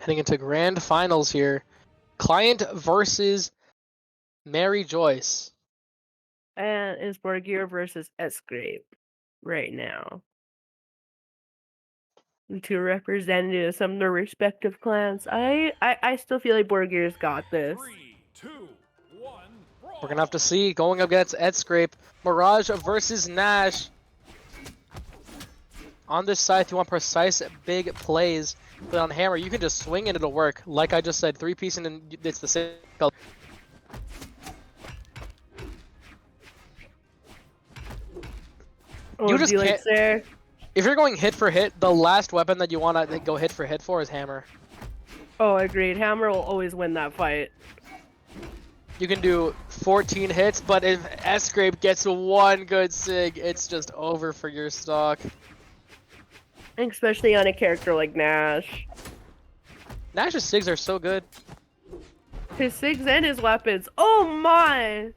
Heading into grand finals here. Client versus Mariejois. And it's brwqr versus Scrape right now. The two representatives from their respective clans. I still feel like brwqr's got this. 3, 2, 1, brawl. We're gonna have to see going up against Scrape. Mirage versus Nash. On this side, if you want precise big plays, but on Hammer, you can just swing and it'll work. Like I just said, 3-piecing and it's the same color. Oh, You just can't. there. If you're going hit for hit, the last weapon that you want to go hit for hit for is Hammer. Oh, agreed. Hammer will always win that fight. You can do 14 hits, but if Scrape gets one good sig, it's just over for your stock. Especially on a character like Nash. Nash's sigs are so good. His sigs and his weapons. Oh my!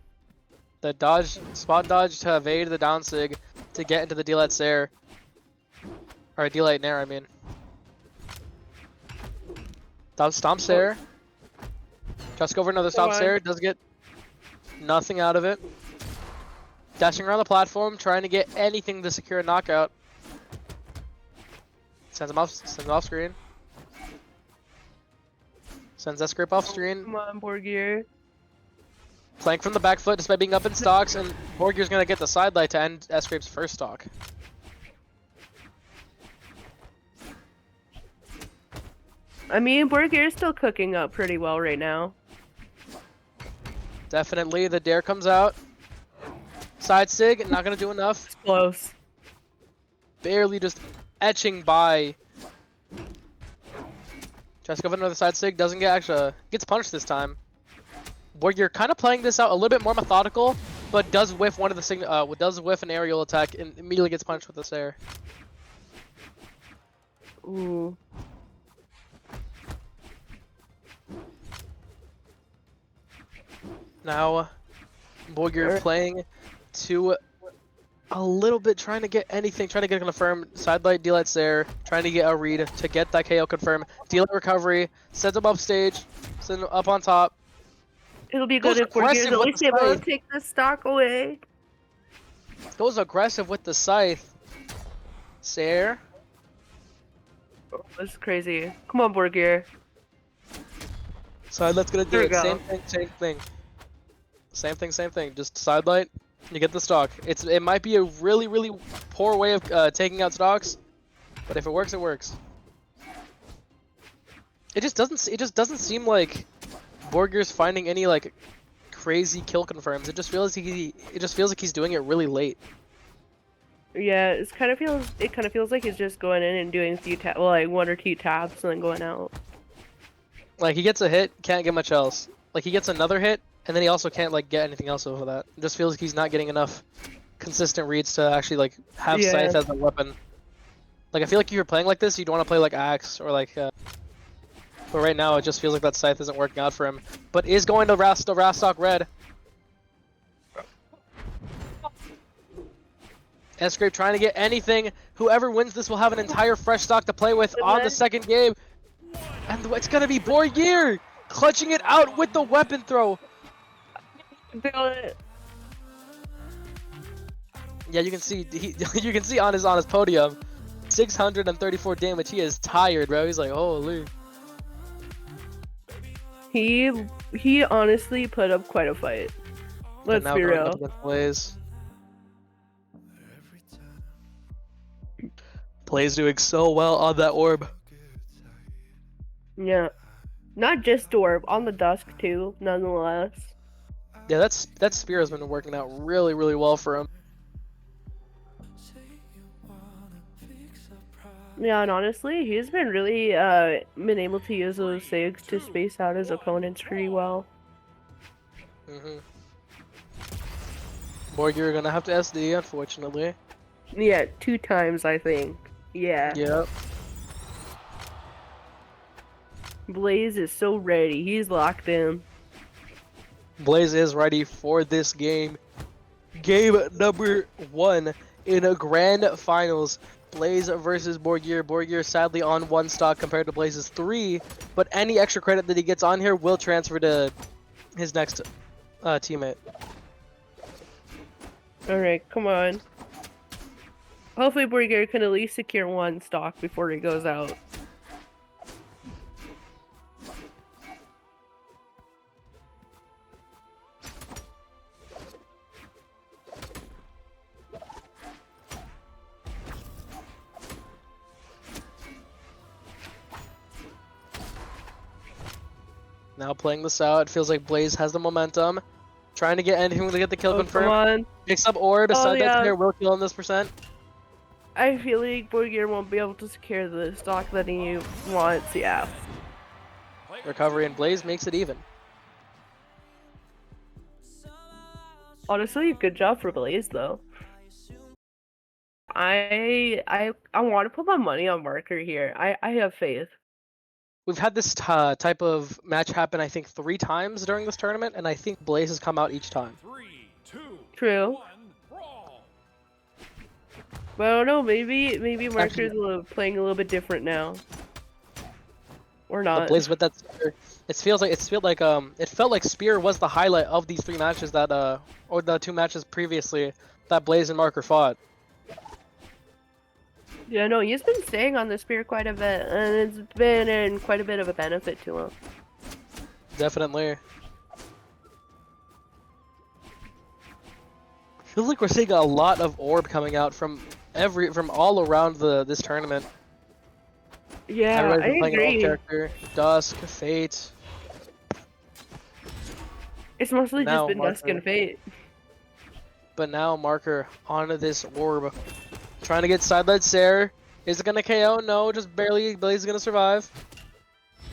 The dodge, spot dodge to evade the down sig to get into the D-Light air. Or D-Light Nair, I mean. Stomps air. Just go for another stomps air. Doesn't get nothing out of it. Dashing around the platform, trying to get anything to secure a knockout. Sends him off screen. Sends that Scrape off screen. Come on, brwqr. Playing from the back foot despite being up in stocks, and brwqr's gonna get the side light to end Scrape's first stock. I mean, brwqr is still cooking up pretty well right now. Definitely, the dare comes out. Side sig, not gonna do enough. It's close. Barely just etching by. Just go for another side sig, doesn't get gets punished this time. brwqr kind of playing this out a little bit more methodical, but does whiff one of the does whiff an aerial attack and immediately gets punished with this air. Ooh. Now, brwqr playing to a little bit, trying to get anything, trying to get confirmed. Side light, D-Light there, trying to get a read to get that KO confirmed. D-Light recovery, sends him up stage, sends him up on top. It'll be good if brwqr's at least able to take the stock away. Goes aggressive with the scythe. Sair. Oh, this is crazy. Come on, brwqr. Side light's gonna do it. Go. Same thing. Same thing. Just side light, you get the stock. It might be a really poor way of taking out stocks, but if it works, it works. It just doesn't seem like brwqr's finding any like crazy kill confirms. It just feels like he's doing it really late. Yeah, it kind of feels like he's just going in and doing a few like 1 or 2 taps and then going out. Like he gets a hit, can't get much else. Like he gets another hit, and then he also can't like get anything else over that. It just feels like he's not getting enough consistent reads to actually like have scythe as a weapon. Like I feel like if you're playing like this, you'd want to play like axe or like. But right now, it just feels like that scythe isn't working out for him. But is going to Rastock red. Scrape trying to get anything. Whoever wins this will have an entire fresh stock to play with on the second game. And it's going to be brwqr clutching it out with the weapon throw. Yeah, you can see you can see on his podium, 634 damage. He is tired, bro. He's like, holy. He honestly put up quite a fight. Let's be real. Plays doing so well on that orb. Yeah, not just orb, on the dusk too. Nonetheless. Yeah, that spear has been working out really well for him. Yeah, and honestly, he's been really been able to use those sigs to space out his opponents pretty well. brwqr gonna have to SD, unfortunately. Yeah, 2 times I think. Yeah. Yep. Blaze is so ready. He's locked in. Blaze is ready for this game. Game number 1 in a grand finals. Blaze versus brwqr. brwqr sadly on 1 stock compared to Blaze's 3, but any extra credit that he gets on here will transfer to his next teammate. Alright, come on. Hopefully brwqr can at least secure 1 stock before he goes out. Now playing this out, it feels like Blaze has the momentum. Trying to get anything to get the kill Oh, confirmed. come on. Picks up orb, Oh, side yeah. there, will kill in this percent. I feel like brwqr won't be able to secure the stock that he wants, yeah. Recovery and Blaze makes it even. Honestly, good job for Blaze though. I want to put my money on Marker here. I have faith. We've had this type of match happen, I think, 3 times during this tournament, and I think Blaze has come out each time. 3, 2, True. 1, brawl. But I don't know, maybe Marker's Actually- playing a little bit different now. Or But not. Blaze with that spear, it felt like spear was the highlight of these 3 matches that or the 2 matches previously that Blaze and Marker fought. Yeah, no, he's been staying on the spear quite a bit, and it's been in quite a bit of a benefit to him. Definitely. Feels like we're seeing a lot of orb coming out from all around this tournament. Yeah, Everybody's I been playing an orb agree. character. Dusk, Fate. It's mostly Now just been Dusk and Marker. Fate. But now Marker onto this orb. Trying to get sidelight Sarah. Is it gonna KO? No, just barely. Blaze is gonna survive.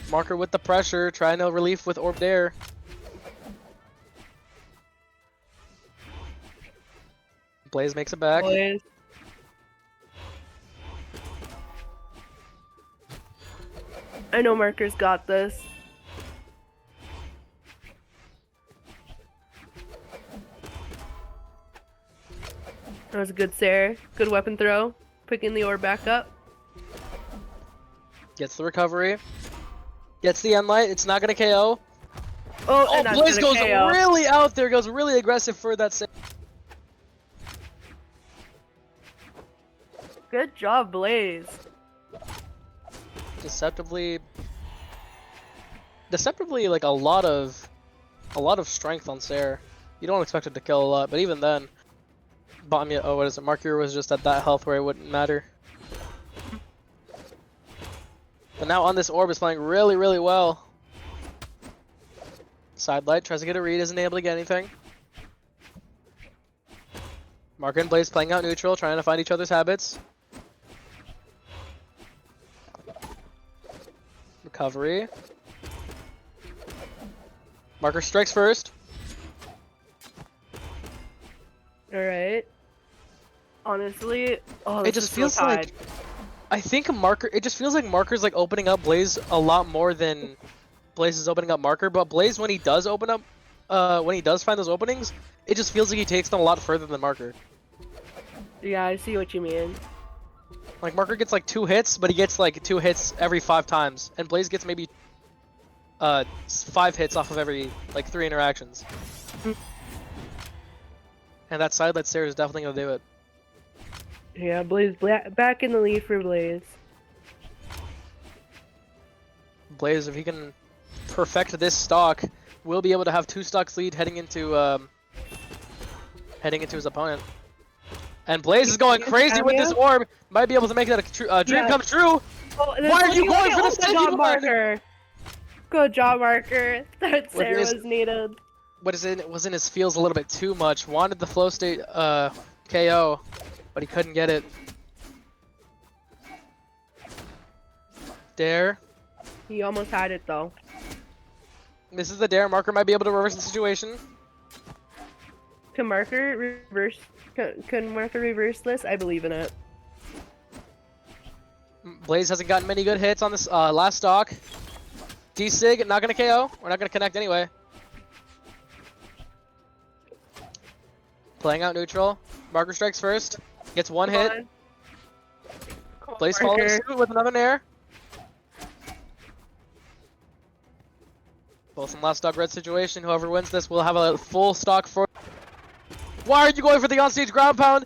Marker with the pressure, trying to relief with Orb Dare. Blaze makes it back. Blaze. I know Marker's got this. That was a good Sarah. Good weapon throw. Picking the orb back up. Gets the recovery. Gets the end light. It's not gonna KO. Oh, Oh, and that's Blaze gonna goes KO. really out there. Goes really aggressive for that save. Good job, Blaze. Deceptively, like a lot of strength on Sarah. You don't expect it to kill a lot, but even then, what is it? Marker was just at that health where it wouldn't matter. But now on this orb is playing really, really well. Sidelight tries to get a read, isn't able to get anything. Marker and Blaze playing out neutral, trying to find each other's habits. Recovery. Marker strikes first. Alright. Honestly, oh, It this just is so feels tied. like I think Marker. It just feels like Marker's like opening up Blaze a lot more than Blaze is opening up Marker. But Blaze, when he does open up, when he does find those openings, it just feels like he takes them a lot further than Marker. Yeah, I see what you mean. Like Marker gets like 2 hits, but he gets like 2 hits every 5 times, and Blaze gets maybe 5 hits off of every like 3 interactions. And that side that Sarah is definitely gonna do it. Yeah, Blaze back in the lead for Blaze. Blaze, if he can perfect this stock, will be able to have 2 stocks lead heading into his opponent. And Blaze is going crazy with this orb. Might be able to make that a dream come true. Oh, Why are you going for the Good save job, one? Marker. Good job, Marker. That With Sarah his- was needed. What is it? Was in his feels a little bit too much. Wanted the flow state KO, but he couldn't get it. Dare. He almost had it though. This is the dare. Marker might be able to reverse the situation. Can Marker reverse? Can Marker reverse this? I believe in it. Blaze hasn't gotten many good hits on this last stock. D-Sig, not gonna KO. We're not gonna connect anyway. Playing out neutral. Marker strikes first. Gets 1 Come hit. on. Blaze following suit with another nair. Both in last dog red situation. Whoever wins this will have a full stock for. Why are you going for the onstage ground pound?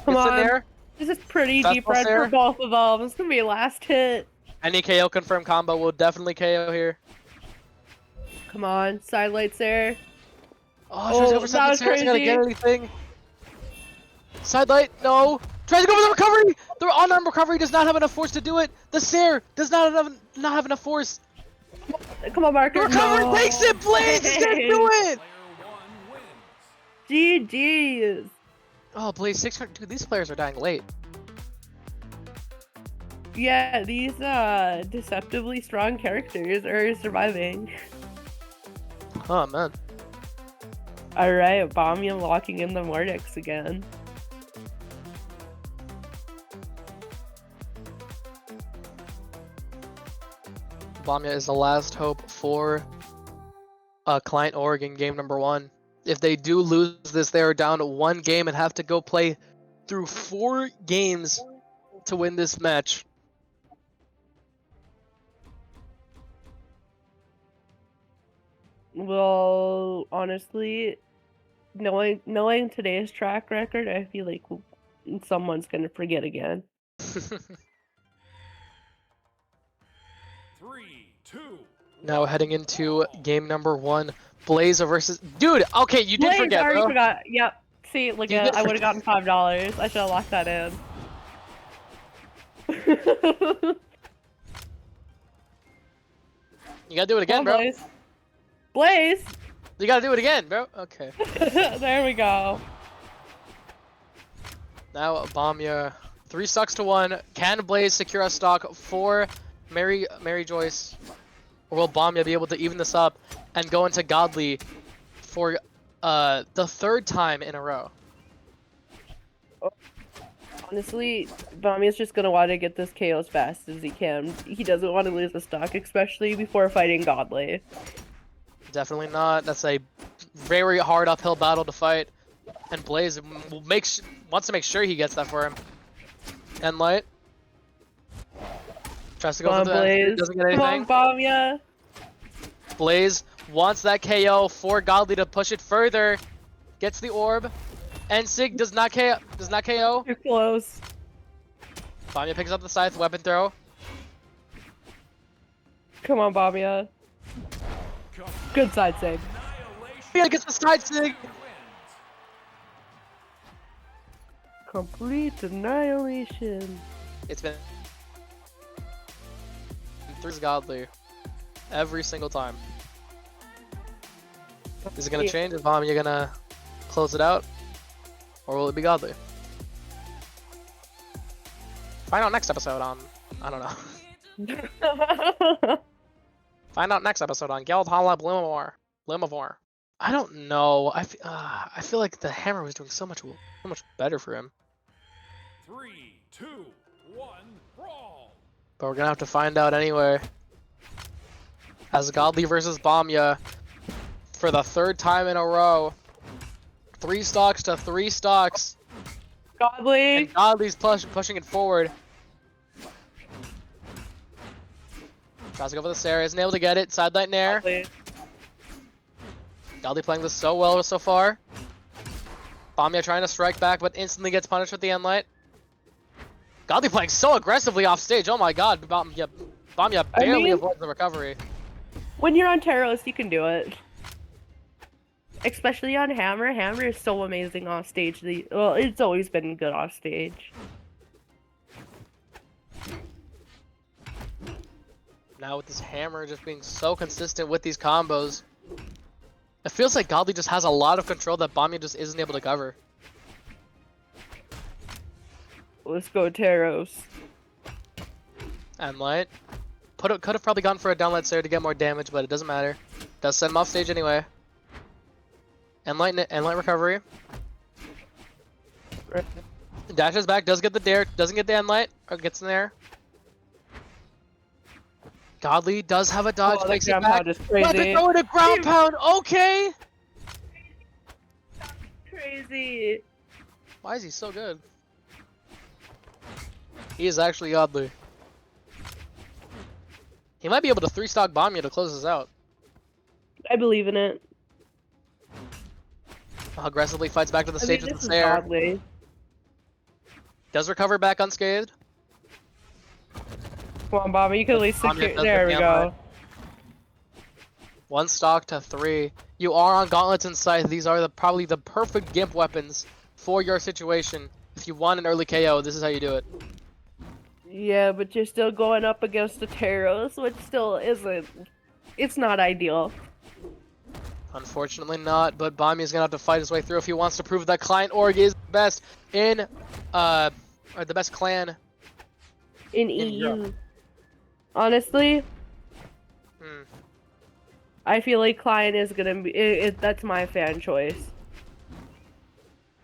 Come It's in on. there. This is pretty Fastball deep red Sarah. for both of them. It's gonna be a last hit. Any KO confirmed combo will definitely KO here. Come on, side lights there. Oh, tries to go for that was something. Gonna get crazy. anything. Side light, no. Tries to go for the recovery. The on-arm recovery does not have enough force to do it. The Sair does not have enough force. Come on, Marker. The recovery No. takes it. Blaze is gonna do it. Player 1 wins. GG's. Oh, Blaze 600. Dude, these players are dying late. Yeah, these deceptively strong characters are surviving. Oh man. Alright, BBeanMMan locking in the Mordix again. BBeanMMan is the last hope for Client Oregon game number 1. If they do lose this, they are down to 1 game and have to go play through 4 games to win this match. Well, honestly, knowing today's track record, I feel like someone's gonna forget again. 3, 2, Now heading into game number 1, Blaze versus. Dude, okay, you did Blaze, forget, I already bro. forgot. Yep. See, look You at did I would have gotten forget. $5. I should have locked that in. You gotta do it Come again, on, bro. Blaze. Blaze! You gotta do it again, bro. Okay. There we go. Now BBeanMMan, 3 stocks to 1. Can Blaze secure a stock for Mariejois? Or will BBeanMMan be able to even this up and go into Godly for the 3rd time in a row? Honestly, BBeanMMan's just gonna want to get this KO as fast as he can. He doesn't want to lose the stock, especially before fighting Godly. Definitely not. That's a very hard uphill battle to fight. And Blaze wants to make sure he gets that for him. And Light tries to go Come on, for the Blaze. doesn't get Come anything. on, BBeanMMan. Blaze wants that KO for Godly to push it further. Gets the orb. And Sig does not KO. Too close. BBeanMMan picks up the scythe weapon throw. Come on, BBeanMMan. Good side save. Yeah, gets the side Sig. Complete annihilation. It's been 3 Godly every single time. Is it gonna change? Is BBeanMMan gonna close it out? Or will it be Godly? Find out next episode on... I don't know. Find out next episode on Geldhala Blimavor. I don't know. I feel like the hammer was doing so much better for him. 3, 2, 1, brawl. But we're gonna have to find out anyway. As Godly versus BBeanMMan for the 3rd time in a row. 3 stocks to 3 stocks. Godly. And Godly's pushing it forward. Tries to go for the Sarah, isn't able to get it. Side light nair. Godly playing this so well so far. BBeanMMan trying to strike back, but instantly gets punished with the end light. Godly playing so aggressively off stage. Oh my god, BBeanMMan barely avoids the recovery. When you're on Taros, you can do it. Especially on Hammer. Hammer is so amazing off stage. Well, it's always been good off stage. Now with this hammer just being so consistent with these combos, it feels like Godly just has a lot of control that BBeanMMan just isn't able to cover. Let's go, Taros. And Light could have probably gone for a downlight Sarah to get more damage, but it doesn't matter. Does send him off stage anyway. And light recovery. Dashes back, does get the dare, doesn't get the end light, or gets in there. Godly does have a dodge, Oh, makes that it back. ground pound is But crazy. they throw it a ground pound, okay! Crazy. Why is he so good? He is actually godly. He might be able to 3-stock bomb you to close this out. I believe in it. Aggressively fights back to the stage with this the is snare. godly. Does recover back unscathed. Come on, Bomber, you can at least Bomber secure. does There the we camera. go. 1 stock to 3. You are on gauntlets and scythe. These are probably the perfect gimp weapons for your situation. If you want an early KO, this is how you do it. Yeah, but you're still going up against the Taros, which still isn't. It's not ideal. Unfortunately not, but Bami is gonna have to fight his way through if he wants to prove that Client Org is the best in, or the best clan In in EU. Europe. Honestly, Hmm. I feel like Klein is gonna be. That's my fan choice.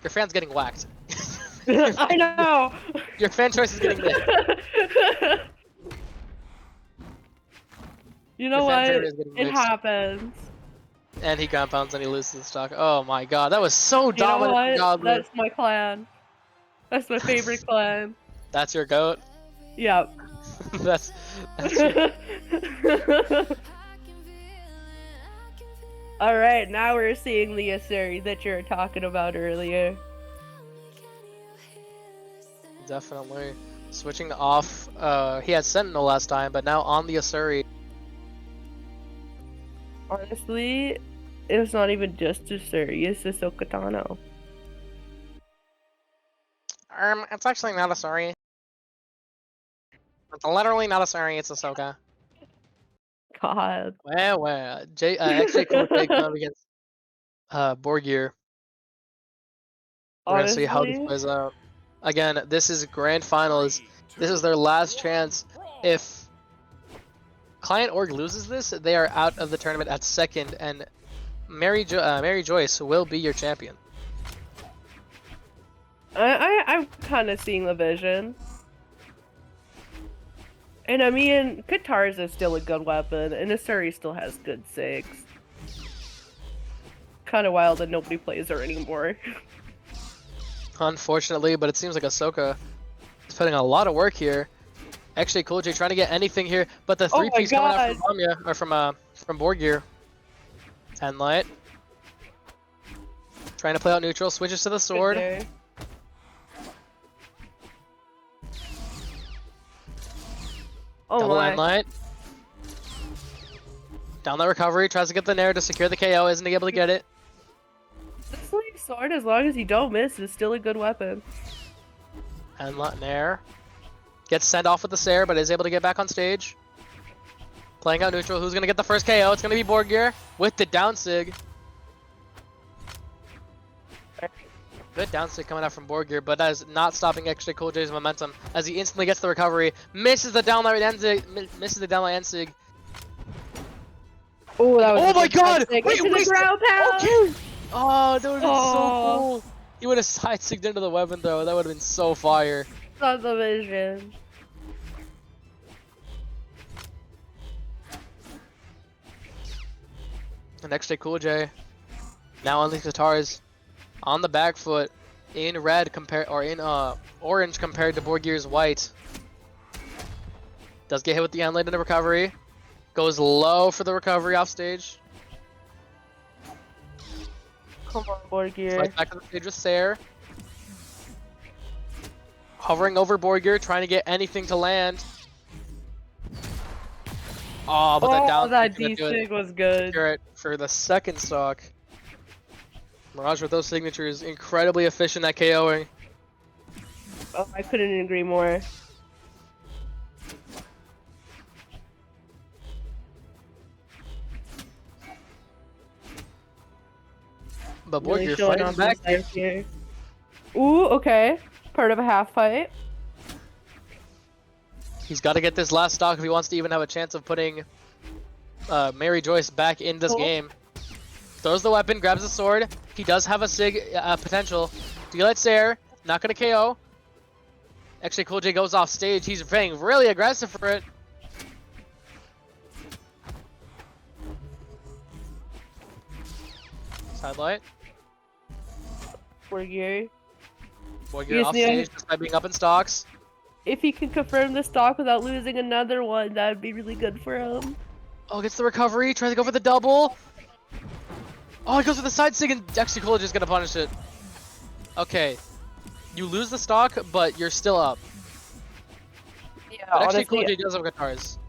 Your fan's getting whacked. I know! Your fan choice is getting missed. You know Your fan what? favorite is getting It mixed. happens. And he compounds and he loses the stock. Oh my god, that was so You know dominant and what? godly. That's my clan. That's my favorite clan. That's your goat? Yep. that's your... Alright, now we're seeing the Asuri that you were talking about earlier. Definitely. Switching off, he had Sentinel last time, but now on the Asuri. Honestly, it's not even just Asuri, it's just Okatano. It's actually not Asuri. It's literally not Asuri, it's Ahsoka. God. Well, XJ Cool Jake going up against Borgir. We're gonna see how this Honestly, plays out. Again, this is grand finals. This is their last chance. If Client Org loses this, they are out of the tournament at second, and Mariejois will be your champion. I'm kind of seeing the vision. And I mean, Katars is still a good weapon, and Asuri still has good sigs. Kind of wild that nobody plays her anymore. Unfortunately, but it seems like Ahsoka is putting a lot of work here. Actually, Cool J trying to get anything here, but the Oh my 3-piece coming out God. from Bamia, or from Borgir. 10 light. Trying to play out neutral, switches to the sword. Okay. Oh Double my. end light. Down the recovery, tries to get the nair to secure the KO, isn't able to get it. This like sword, as long as you don't miss, is still a good weapon. And nair. Gets sent off with the Sair, but is able to get back on stage. Playing out neutral, who's gonna get the first KO? It's gonna be Borgir with the down sig. Good down sig coming out from Borgir, but that is not stopping XJ Cool J's momentum as he instantly gets the recovery. Misses the downlight end sig. Misses the downlight end sig. Oh, that was Oh a my good god! stick. Wait, Into the ground pound! Okay! Oh, that would have been so Oh. cool. He would have side sigged into the weapon though. That would have been so fire. Saw the vision. And XJ Cool J now on these guitars on the back foot in red orange compared to Borgir's white. Does get hit with the end late in the recovery. Goes low for the recovery off stage. Come on, Borgir. Right back to the stage with Sair. Hovering over Borgir, trying to get anything to land. Oh, but that down that kick couldn't do it. D-sig was good. Secure it for the second stock. Mirage with those signatures, incredibly efficient at KOing. Oh, I couldn't agree more. But Really Borgir showing fighting off back his life here. Ooh, okay. Part of a half fight. He's got to get this last stock if he wants to even have a chance of putting Mariejois back in this game. Throws the weapon, grabs the sword. He does have a sig potential. Delight Sair, not going to KO. Actually, Cool J goes off stage. He's playing really aggressive for it. Sidelight. Borgir. Borgir Yes, off yeah. stage just by being up in stocks. if he can confirm the stock without losing another one, that would be really good for him. Oh, gets the recovery. Tries to go for the double. Oh, he goes for the side stick, and actually Coolidge is gonna punish it. Okay, you lose the stock, but you're still up. Yeah, But actually, honestly, Coolidge does have guitars.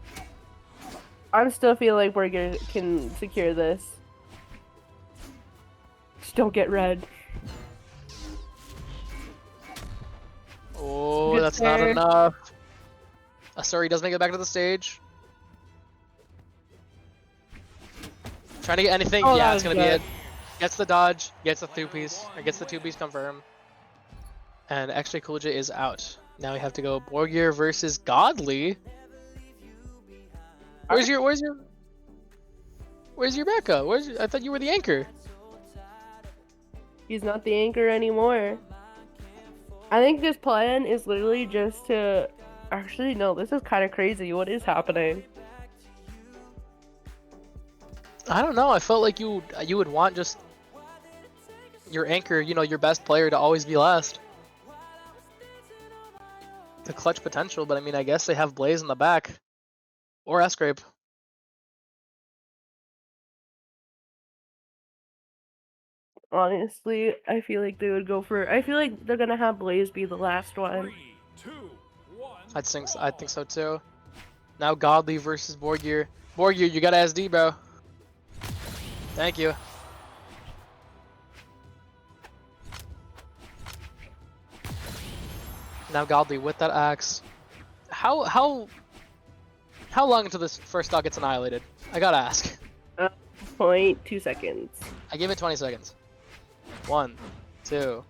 I'm still feeling like Burger can secure this. Just don't get red. Oh, Good that's not there. enough. Sorry, does make it back to the stage. Trying to get anything. Oh, Yeah, that it's was gonna be good. it. Gets the dodge. Gets the two-piece. Or gets the two-piece confirm. And extra Coolidge is out. Now we have to go brwqr versus Godly. Where's your backup? I thought you were the anchor. He's not the anchor anymore. I think this plan is literally just to... Actually, no, this is kind of crazy. What is happening? I don't know. I felt like you would want just your anchor, you know, your best player to always be last. The clutch potential, but I mean, I guess they have Blaze in the back. Or S-Scrape. Honestly, I feel like they would go for... I feel like they're gonna have Blaze be the last one. 3, 2, 1. I think so too. Now Godly versus brwqr. brwqr, you got SD, bro. Thank you. Now Godly with that axe. How long until this first stock gets annihilated? I gotta ask. 0.2 seconds. I give it 20 seconds. 1, 2,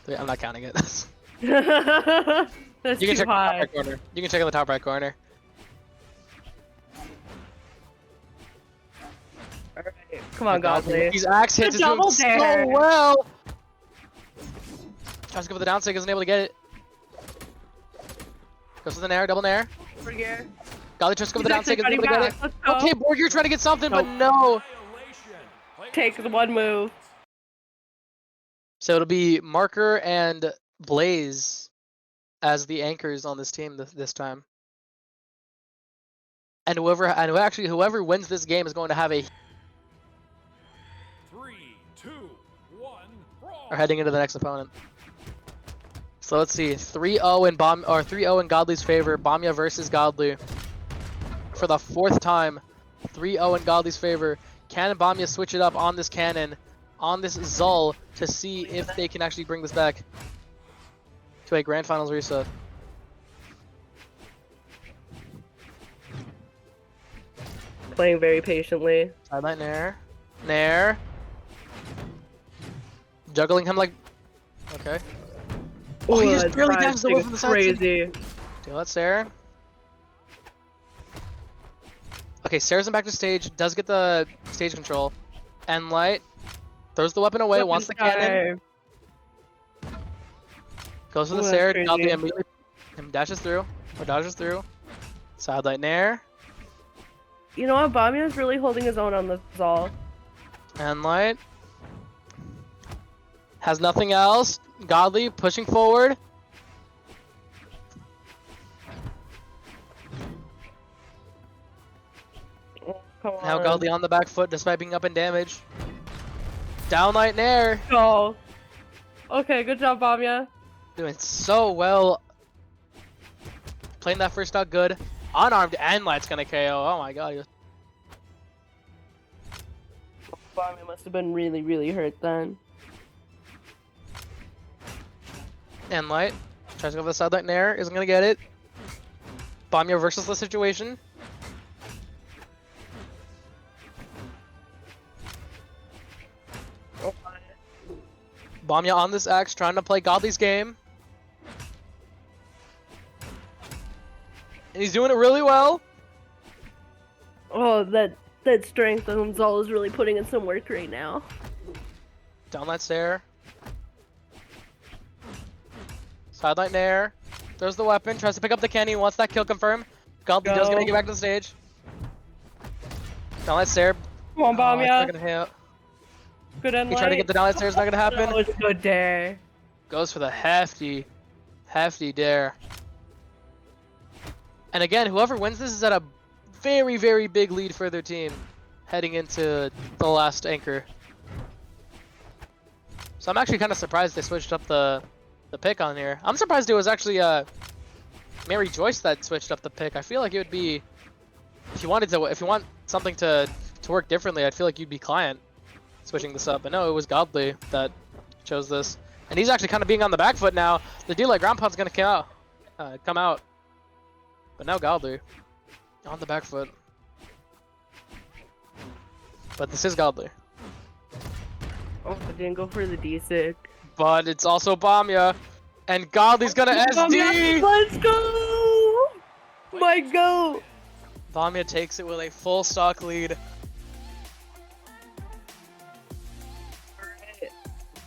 3. I'm not counting it. That's You can too check the top high. right corner. You can check in the top right corner. Alright, come on, Godly. These axe hits is doing double so dare. well. Tries to go for the downside, isn't able to get it. Goes for the nair, double nair. Brwqr. Godly tries to go for the He's actually downside, isn't able to fighting get it. back. Let's go. Okay, brwqr trying to get something, but Nope. no. Take the one move. So it'll be Marker and Blaze as the anchors on this team this time. And whoever wins this game is going to have a 3, 2, 1. Brawl. are heading into the next opponent. So let's see, 3-0 in 3-0 in Godly's favor. Bamya versus Godly for the 4th time. 3-0 in Godly's favor. Can Bamya switch it up on this cannon, on this Zul, to see if they can actually bring this back to a grand finals reset? Playing very patiently. Sideline nair. Juggling him like, okay. Oh, he just barely dashes away from the side. Crazy. Do that, Sarah. Okay, Sarah's back to stage, does get the stage control. And Light throws the weapon away, wants the cannon. Goes for the Ooh, Sarah, that's Godly crazy. immediately dashes through, or dodges through. Sideline nair. You know what? Bamya's really holding his own on the Zal. And Light has nothing else. Godly pushing forward. Oh, come on. Now Godly on the back foot despite being up in damage. Downlight nair. Go. Okay, good job, Bamya. Doing so well. Playing that first stock good. Unarmed and Light's gonna KO. Oh my god. Bamya must have been really, really hurt then. And Light tries to go for the sideline nair. Isn't gonna get it. Bamya versus the situation. Oh, Bamya on this axe trying to play Godly's game. And he's doing it really well. oh that strength on Zal is really putting in some work right now. Down that stair. Sideline nair. Throws the weapon. Tries to pick up the candy. Wants that kill confirm. Godly does gonna get back to the stage. Down that stair. Come on, Oh, it's not Bamya. gonna hit. Good end He tried to get the down that stairs. Not gonna happen. That was a good dare. Goes for the hefty dare. And again, whoever wins this is at a very, very big lead for their team heading into the last anchor. So I'm actually kind of surprised they switched up the pick on here. I'm surprised it was actually Mariejois that switched up the pick. I feel like it would be if you want something to work differently, I'd feel like you'd be Client switching this up. But no, it was Godly that chose this. And he's actually kind of being on the back foot now. The deal like ground pound's gonna come out. But now Godly on the back foot. But this is Godly. Oh, I didn't go for the D6. But it's also Bamya. And Godly's gonna SD! Let's go! My go! Bamya takes it with a full stock lead.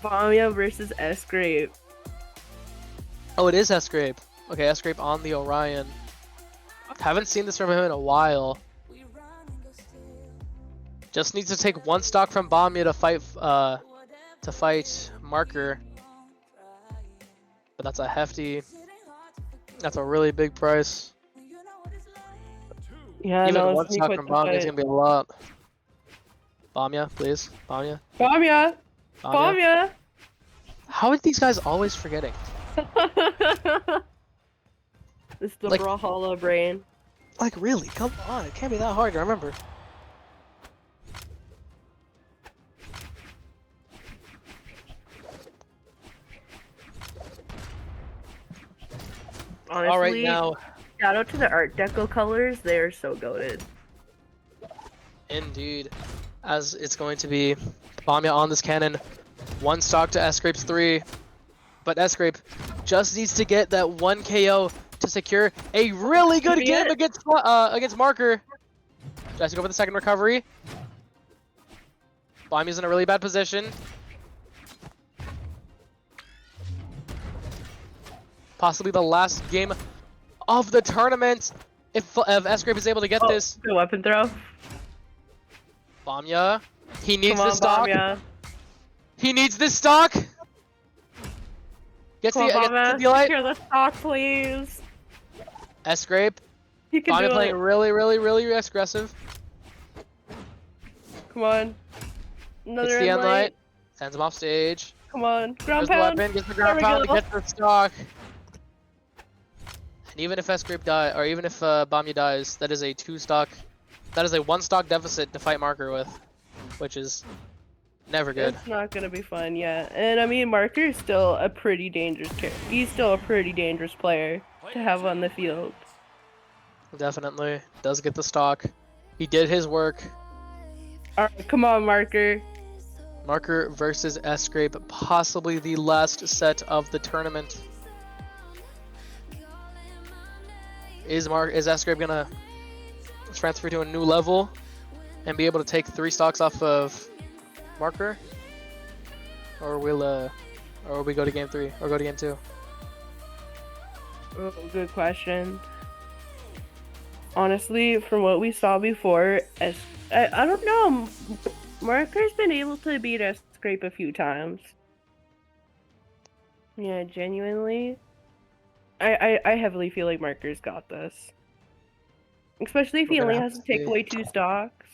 Bamya versus S-Grape. Oh, it is S-Grape. Okay, S-Grape on the Orion. Haven't seen this from him in a while. Just needs to take one stock from Bamya to fight Marker. But that's a really big price. Yeah, Even no, one it's stock from Bamya is gonna be a lot. Bamya, please. Bamya. Bamya! Bamya! How are these guys always forgetting? It's the Like- Brawlhalla brain. Like, really? Come on. It can't be that hard to remember. Honestly, All right, now. shout out to the Art Deco colors. They are so goated. Indeed. As it's going to be Bamya on this cannon. One stock to S-Grape's 3. But S-Grape just needs to get that 1 KO to secure a really good game against Marker. Tries to go for the second recovery. Bamya's in a really bad position. Possibly the last game of the tournament. If S-Grape is able to get this. The weapon throw. Bamya. He needs Come on, this stock. Bamya. He needs this stock. Gets Come on, Bamya. the light. Secure the stock, please. S-Grape. You can Bamya do playing it. really, really, really aggressive. Come on. Gets Another the end light. light. Sends him off stage. Come on. Ground There's the pound. weapon. Gets the ground There we pound to go. get the stock. And even if S-Grape die, or even if Bamya dies, that is a 2 stock. That is a 1 stock deficit to fight Marker with, which is never good. It's not gonna be fun, yeah. And I mean, Marker is still a pretty dangerous character. He's still a pretty dangerous player to have on the field. Definitely does get the stock. He did his work. Alright, come on, Marker. Marker versus S-Grape, possibly the last set of the tournament. Is S-Grape gonna transfer to a new level and be able to take 3 stocks off of Marker? Or will we go to game 3 or go to game 2? Oh, good question. Honestly, from what we saw before, I don't know. Marker's been able to beat S-Grape a few times. Yeah, genuinely. I heavily feel like Marker's got this. Especially if he We're only gonna has have to to take see. away 2 stocks.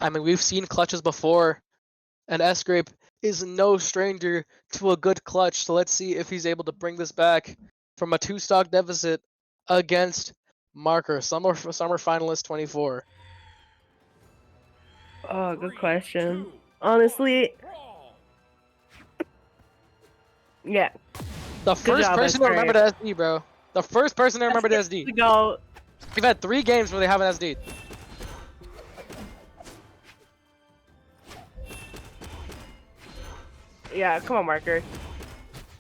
I mean, we've seen clutches before, and S-Grape is no stranger to a good clutch, so let's see if he's able to bring this back from a 2 stock deficit against Marker, summer finalist 24. Oh, good question. Honestly, Brawl. yeah. The first job, person to S-Grape. remember the SD, bro. The first person to remember the SD. Go. We've had 3 games where they have an SD. Yeah, come on, Marker.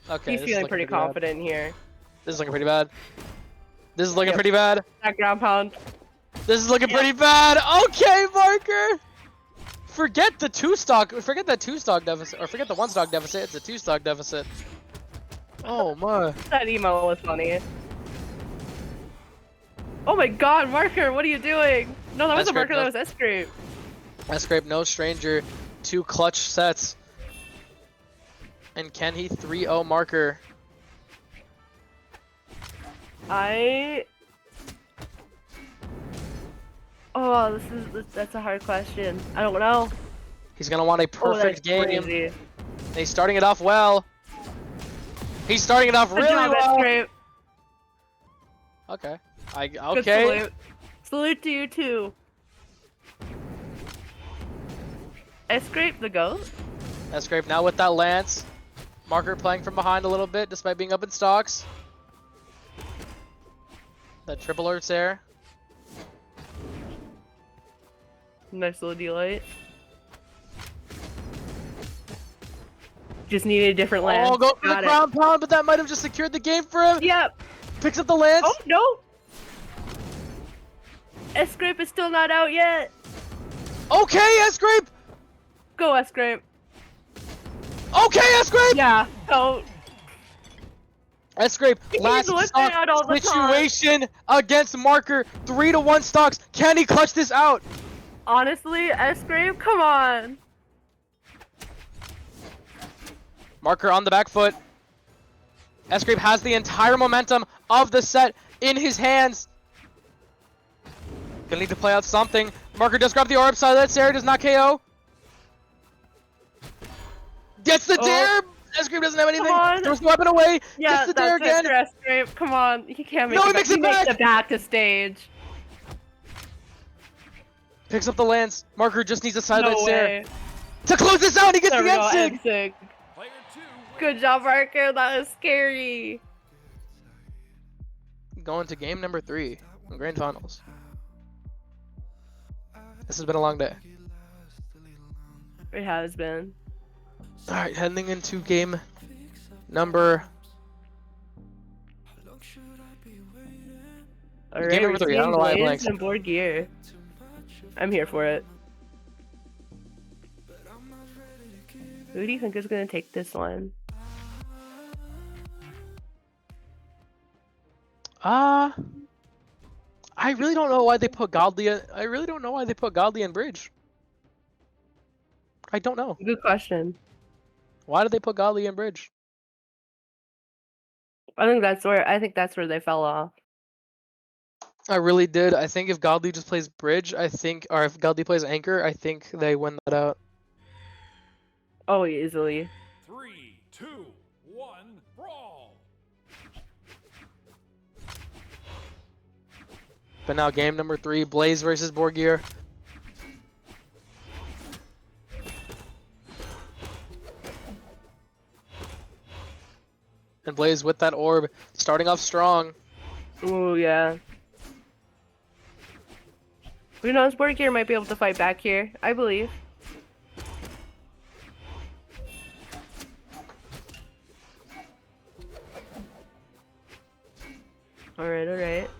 Okay, He's this is feeling looking pretty bad. confident here. This is looking pretty bad. This is looking Yep. pretty bad. That ground pound. This is looking pretty bad. Okay, Marker. Forget the 2 stock. Forget that 2 stock deficit, or forget the 1 stock deficit. It's a 2 stock deficit. Oh my. That emo was funny. Oh my god, Marker, what are you doing? No, that was a S-Grape, Marker, no. that was S-Grape. S-Grape, no stranger to clutch sets. And can he 3-0 Marker? I Oh, that's a hard question. I don't know. He's gonna want a perfect game. Crazy. He's starting it off well. He's starting it off Good really job, well. Escape. Okay. Good Okay. salute. Salute to you too. Escape the goat. Escape now with that lance. Marker playing from behind a little bit despite being up in stocks. That triple alerts there. Nice little delight. Just needed a different lance. Oh, go for the Got it. ground pound, but that might have just secured the game for him. Yep. Picks up the lance. Oh no. Escape is still not out yet. Okay, Escape. Go Escape. Okay, Escape. Yeah. Oh. Escape, He's last looking stock out all the time. situation against Marker. 3-1 stocks. Can he clutch this out? Honestly, Escape, come on. Marker on the back foot. Escape has the entire momentum of the set in his hands. Gonna need to play out something. Marker does grab the orb side. That Sarah does not KO. Gets the dare. Escape doesn't have anything. Throws the weapon away. Yeah, Gets the dare that's again. it for Escape. Come on, he can't make No, it. he makes it back. Makes it back to stage. Picks up the lance. Marker just needs a side No stare way. to close this out. He gets There the we go, end sig. Sig. Player 2 Good job, Marker. That was scary. Going to game number 3, the grand finals. This has been a long day. It has been. All right, heading into game number. Alright, Game number 3. I don't know why I blanked. and board gear. I'm here for it. Who do you think is gonna take this one? I really don't know why they put Godly. I really don't know why they put Godly in bridge. I don't know. Good question. Why did they put Godly in bridge? I think that's where they fell off. I really did. I think if Godly just plays bridge, or if Godly plays anchor, I think they win that out. Oh, easily. 3, 2, 1, brawl. But now game number 3, Blaze versus Borgir. And Blaze with that orb, starting off strong. Ooh, yeah. Who knows? Board gear might be able to fight back here. I believe. Alright, alright.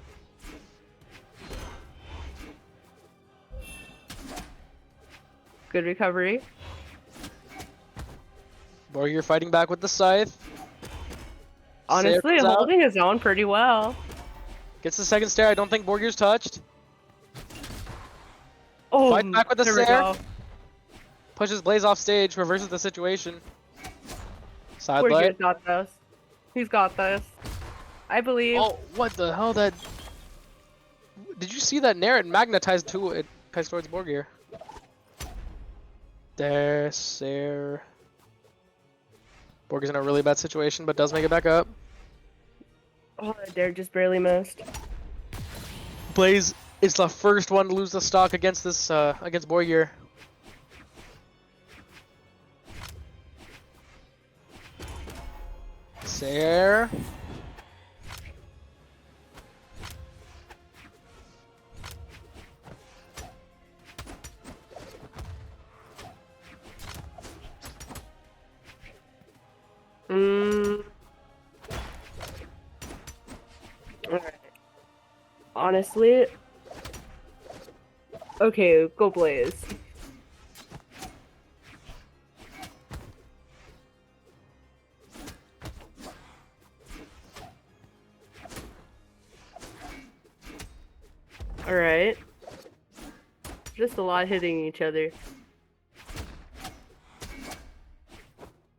Good recovery. Borgir fighting back with the scythe. Honestly, Sarah's out. holding his own pretty well. Gets the second stare. I don't think Borgir's touched. Oh, Fight back with the there we stare. go. Pushes Blaze off stage. Reverses the situation. Side Board light. gear's got this. He's got this. I believe. Oh, what the hell? That. Did you see that Nair? It magnetized to it towards Borgir. There, Sarah. Borgir's in a really bad situation, but does make it back up. Oh, that dare just barely missed. Blaze is the first one to lose the stock against this against Borgir. Sarah. Alright. Honestly. Okay, go Blaze. Alright. Just a lot hitting each other.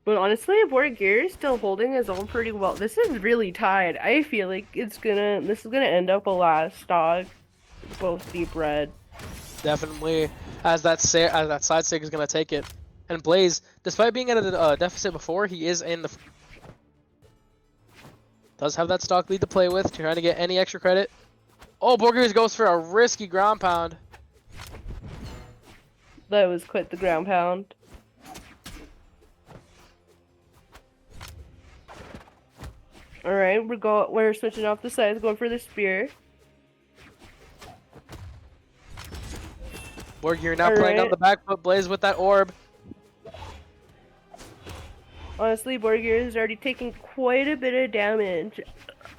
But honestly, Board Gear is still holding his own pretty well. This is really tied. I feel like this is gonna end up a last stock. Both deep red. Definitely, as that side sig is gonna take it, and Blaze, despite being at a deficit before, he is in the. Does have that stock lead to play with, trying to get any extra credit. Oh, brwqr goes for a risky ground pound. That was quite the ground pound. All right, we're switching off the sides, going for the spear. brwqr now playing on the back foot. Blaze with that orb. Honestly, brwqr is already taking quite a bit of damage.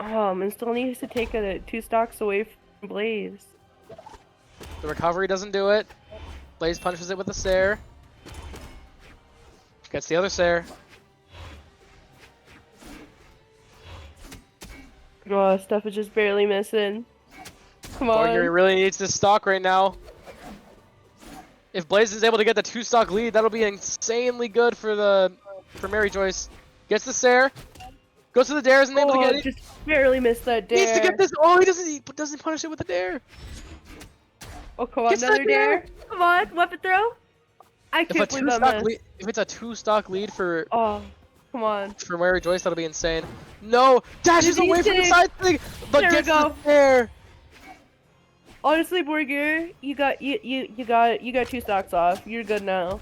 And still needs to take 2 stocks away from Blaze. The recovery doesn't do it. Blaze punishes it with a Sair. Gets the other Sair. Oh, stuff is just barely missing. Come on. brwqr really needs this stock right now. If Blaze is able to get the 2 stock lead, that'll be insanely good for Mariejois. Gets the Sair. Goes to the dare, isn't able to get it. Just barely missed that dare. Needs to get this. Oh, he doesn't punish it with the dare. Oh, come on, Gets another that dare. Come on, weapon throw. I If can't believe that missed. if it's a 2 stock lead for Come on. Mariejois, that'll be insane. No, dashes away from the Dig. side thing, but There we gets go. the dare. Honestly, brwqr, you got 2 stocks off. You're good now.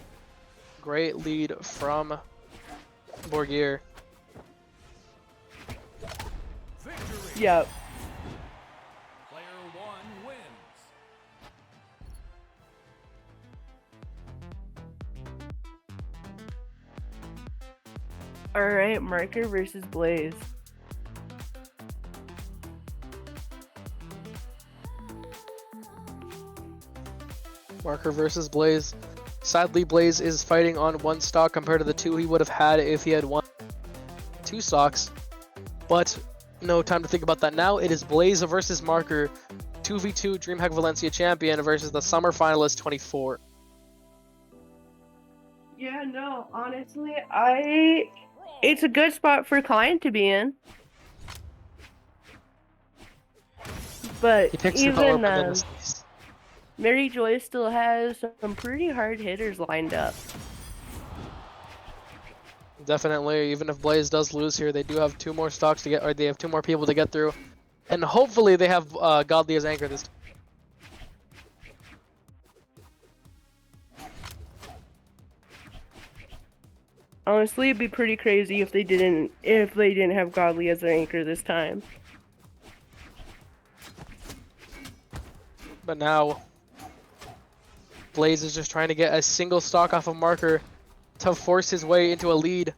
Great lead from brwqr. Victory. Yep. Player 1 wins. All right, Marker versus Blaze. Marker versus Blaze. Sadly, Blaze is fighting on 1 stock compared to the 2 he would have had if he had 2 stocks. But no time to think about that now. It is Blaze versus Marker, 2v2 DreamHack Valencia champion versus the summer finalist 24. Yeah, no, honestly, it's a good spot for client to be in. But He picks the even orb and then misses. Mariejois still has some pretty hard hitters lined up. Definitely, even if Blaze does lose here, they do have 2 more stocks to get, or they have 2 more people to get through. And hopefully they have Godly as anchor this time. Honestly, it'd be pretty crazy if they didn't have Godly as their anchor this time. But now, Blaze is just trying to get a single stock off of Marker to force his way into a lead.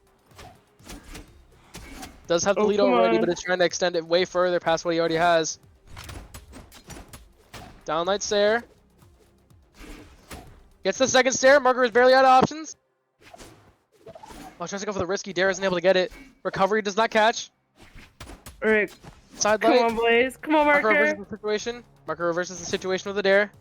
Does have the lead already, but it's trying to extend it way further past what he already has. Downlight Sair. Gets the second Sair. Marker is barely out of options. Oh, tries to go for the risky dare, isn't able to get it. Recovery does not catch. Alright, Side come light. on, Blaze. Come on, Marker Marker. reverses the situation. Marker reverses the situation with the dare.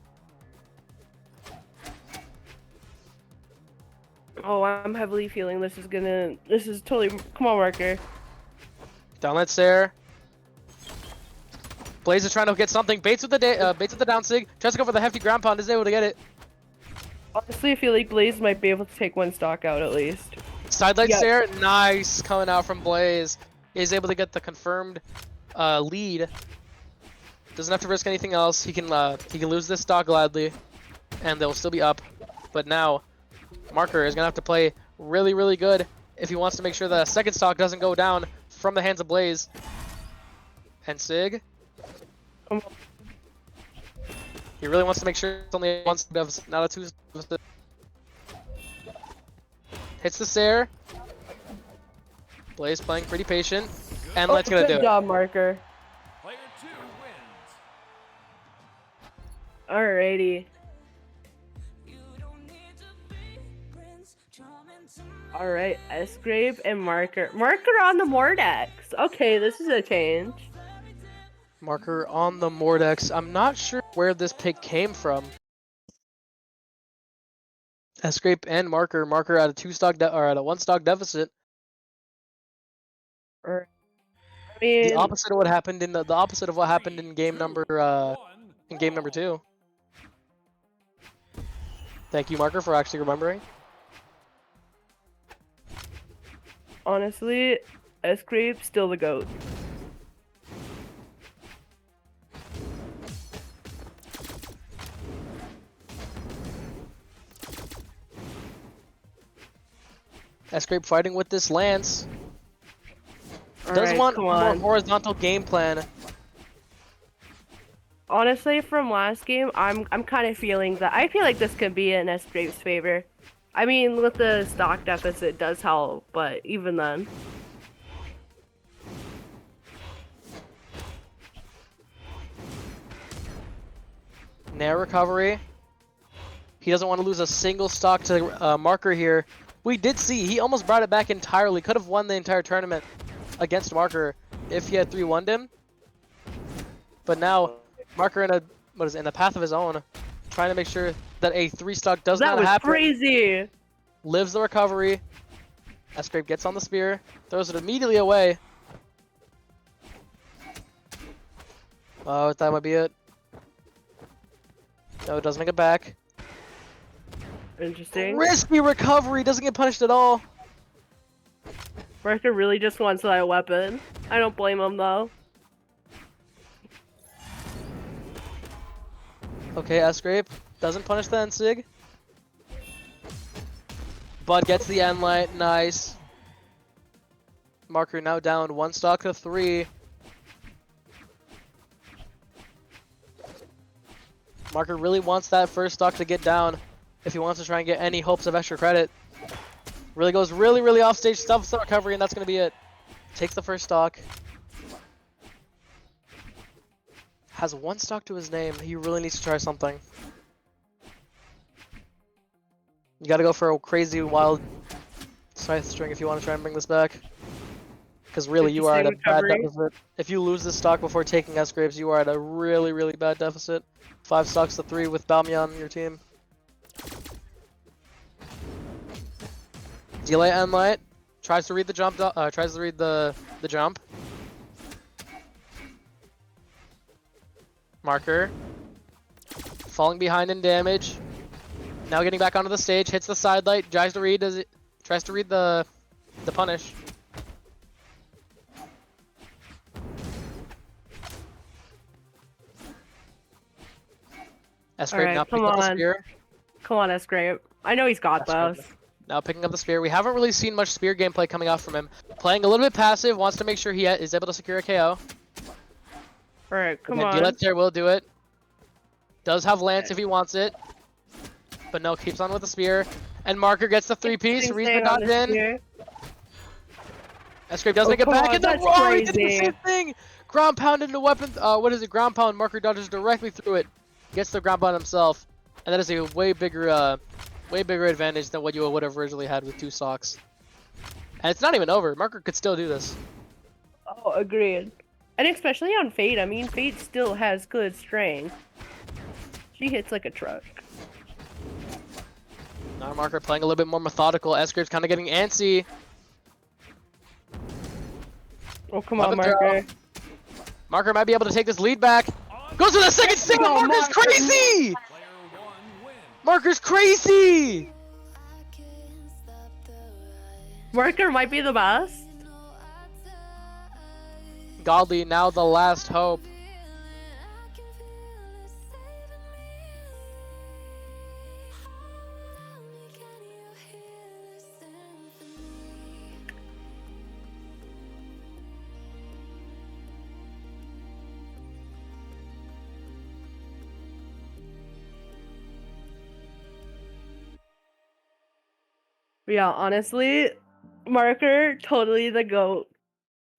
Oh, I'm heavily feeling this is totally. Come on, Marker. Downlight Sair. Blaze is trying to get something. Baits with the down sig. Tries to go for the hefty ground pound. Is able to get it. Honestly, I feel like Blaze might be able to take 1 stock out at least. Sidelight Yep. Sair. Nice coming out from Blaze. Is able to get the confirmed lead. Doesn't have to risk anything else. He can lose this stock gladly, and they'll still be up. But now, Marker is gonna have to play really, really good if he wants to make sure the second stock doesn't go down from the hands of Blaze. And Sig. He really wants to make sure it's only 1 deficit, not a 2 deficit. Hits the Sair. Blaze playing pretty patient, and let's gonna do Good it. job, Marker. Player 2 wins. Alrighty. Alright, S-Grave and Marker. Marker on the Mordex. Okay, this is a change. Marker on the Mordex. I'm not sure where this pick came from. Escape and Marker. Marker at a 2 stock or at a 1 stock deficit. I mean, The opposite of what happened in the opposite of what happened in game number 2. Thank you, Marker, for actually remembering. Honestly, S-Creep still the GOAT. S-Grape fighting with this Lance. Does Alright, want come more on. horizontal game plan. Honestly, from last game, I'm kind of feeling that. I feel like this could be in S-Grape's favor. I mean, with the stock deficit, it does help, but even then. Nair recovery. He doesn't want to lose a single stock to Marker here. We did see he almost brought it back entirely. Could have won the entire tournament against Marker if he had 3-1'd him. But now Marker in a path of his own, trying to make sure that a 3-stock does That not was happen. crazy! Lives the recovery. S-Grape gets on the spear, throws it immediately away. Oh, that might be it. No, it doesn't make it back. Interesting. Risky recovery, doesn't get punished at all. Marker really just wants that weapon. I don't blame him though. Okay, S-Grape doesn't punish the N-Sig. Bud gets the N-Light, nice. Marker now down 1 stock to 3. Marker really wants that first stock to get down if he wants to try and get any hopes of extra credit. Really goes really off stage, stuffs the recovery, and that's going to be it. Takes the first stock. Has 1 stock to his name. He really needs to try something. You got to go for a crazy wild scythe string if you want to try and bring this back. Because really, you are at a bad deficit. If you lose this stock before taking S-Grapes, you are at a really bad deficit. 5 stocks to 3 with BBeanMMan on your team. Delay N-Light. Tries to read the jump. Tries to read the jump. Marker. Falling behind in damage. Now getting back onto the stage. Hits the side light. Tries to read. Tries to read the punish. S-Grape now picking up the spear. Come on, S-Grape. I know he's got those. Now picking up the spear. We haven't really seen much spear gameplay coming out from him. Playing a little bit passive. Wants to make sure he is able to secure a KO. Alright, come on. Let's there will do it. Does have Lance if he wants it. But no, keeps on with the spear. And Marker gets the 3-piece. Reads the dodge in. S-Grape does make it back in the row. He did the same thing. Ground pound into weapon. What is it? Ground pound. Marker dodges directly through it. Gets the ground pound himself. And that is a way bigger advantage than what you would have originally had with 2 stocks. And it's not even over. Marker could still do this. Oh, agreed. And especially on Fate. I mean, Fate still has good strength. She hits like a truck. Now Marker playing a little bit more methodical. S-Grape's kind of getting antsy. Oh, come on, Marker. Marker might be able to take this lead back. Goes for the second stick. Marker's crazy! Marker's crazy! Marker might be the best. Godly, now the last hope. Yeah, honestly, Marker, totally the GOAT.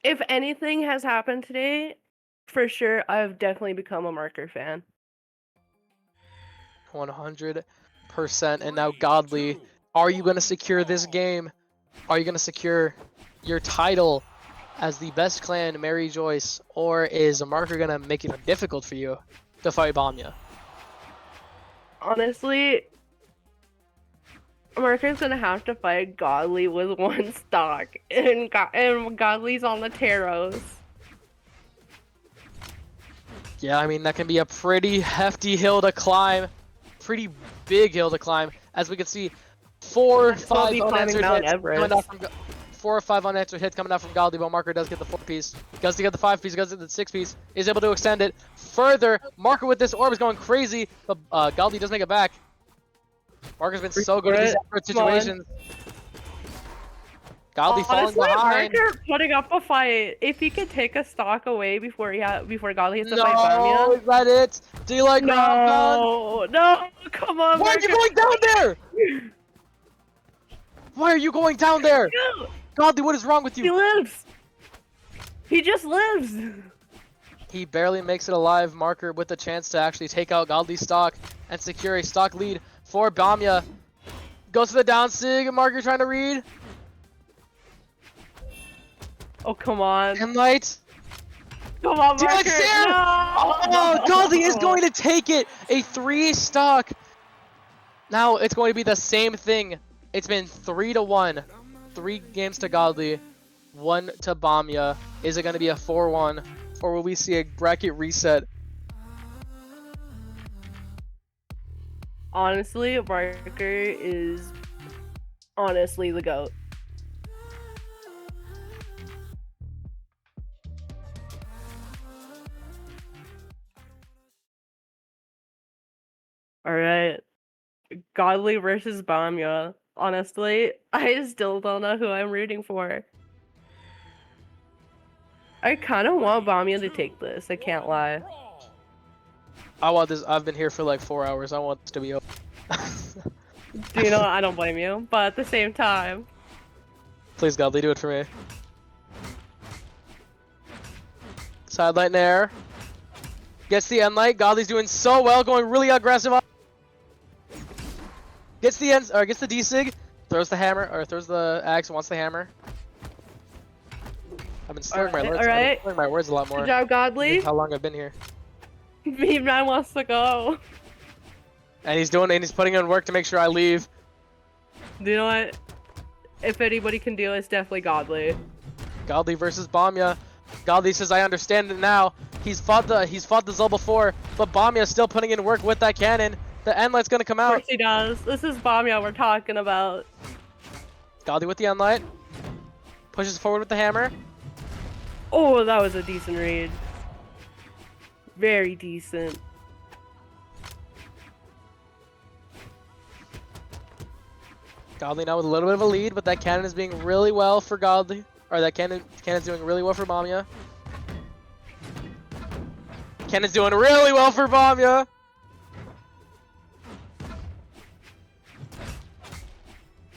If anything has happened today, for sure, I've definitely become a Marker fan. 100%. And now Godly, are you going to secure this game? Are you going to secure your title as the best clan, Mariejois? Or is Marker going to make it difficult for you to fight Banya? Honestly, Marker's gonna have to fight Godly with 1 stock, and Godly's on the Taros. Yeah, I mean, that can be a pretty hefty hill to climb. Pretty big hill to climb. as we can see 4 or Might as well 5 be climbing unanswered Mount hits coming out Everest. from 4 or 5 unanswered hits coming out from Galdi, but Marker does get the 4-piece. Does get the 5-piece, does get the 6-piece, is able to extend it further. Marker with this orb is going crazy, but Galdi does make it back. Marker's been so good in these awkward situations. Galdi falling Honestly, behind. Marker putting up a fight. If he could take a stock away before Galdi hits the fight No, Bamiya. is that it? Do you like ground pound? No, come on, Why are you going down there? Why are you going down there? No, Galdi, what is wrong with he you? lives. He just lives. He barely makes it alive. Marker with the chance to actually take out Galdi's stock and secure a stock lead for Bamiya. Goes to the down sig. Marker trying to read. Oh, come on. And light. Come on, Do you like Marker. Sarah? No. Oh, Galdi is going to take it. A 3 stock. Now it's going to be the same thing. It's been 3-1. 3 games to Galdi, 1 to Bamiya. Is it going to be a 4-1, or will we see a bracket reset? Honestly, Marker is honestly the GOAT. Alright. Godly versus Bamiya. Honestly, I still don't know who I'm rooting for. I kind of want Bamiya to take this, I can't lie. Brawl. I want this. I've been here for like 4 hours. I want this to be over. Do you know what? I don't blame you, but at the same time. Please, Galdi, do it for me. Sidelight Nair. Gets the end light. Galdi's doing so well, going really aggressive. Gets the end, or gets the D-Sig. Throws the hammer, or throws the axe. Wants the hammer. I've been slurring my words. I've been slurring my words a lot more. Good job, Godly. How long I've been here. BBeanMMan wants to go. And he's putting in work to make sure I leave. Do you know what? If anybody can do it, it's definitely Godly. Galdi versus Bamiya. Galdi says, I understand it now. He's fought the Zul before, but Bamiya's still putting in work with that cannon. The end light's gonna come Of out. course he does. This is Bamiya we're talking about. Galdi with the end light. Pushes forward with the hammer. Oh, that was a decent read. Very decent. Galdi now with a little bit of a lead, but that cannon is being really well for Galdi. Or that cannon's doing really well for Bamiya. Cannon's doing really well for Bamiya.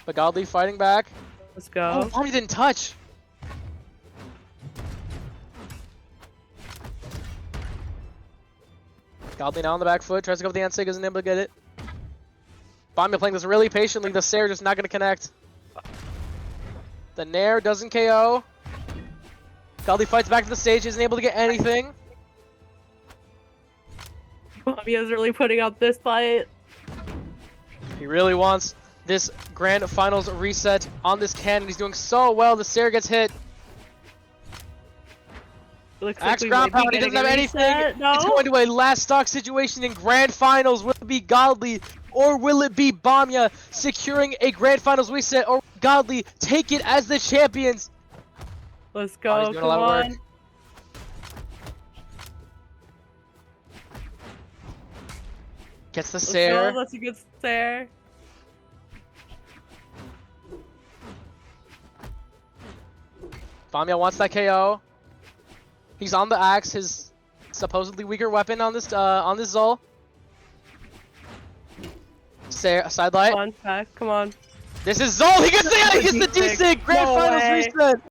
But Galdi fighting back. Let's go. Oh, Bamiya didn't touch. Galdi now on the back foot, tries to go with the Ansig, isn't able to get it. Bamiya playing this really patiently, the Sair just not going to connect. The Nair doesn't KO. Galdi fights back to the stage, isn't able to get anything. Bamiya's really putting up this fight. He really wants this grand finals reset on this cannon. He's doing so well, the Sair gets hit. Looks Axe we ground might be pound, he doesn't have getting a anything. reset. No? It's going to a last stock situation in grand finals. Will it be Galdi or will it be Bamiya securing a grand finals reset, or Galdi take it as the champions? Let's Oh, go. he's doing Come a lot of on. work. Gets the Let's Sair. go. That's a good Sair. Bamiya wants that KO. He's on the axe, his supposedly weaker weapon on this Zul. Sidelight. Come on, back. Come on. This is Zul. He gets the D-Sig. Grand No finals way. reset.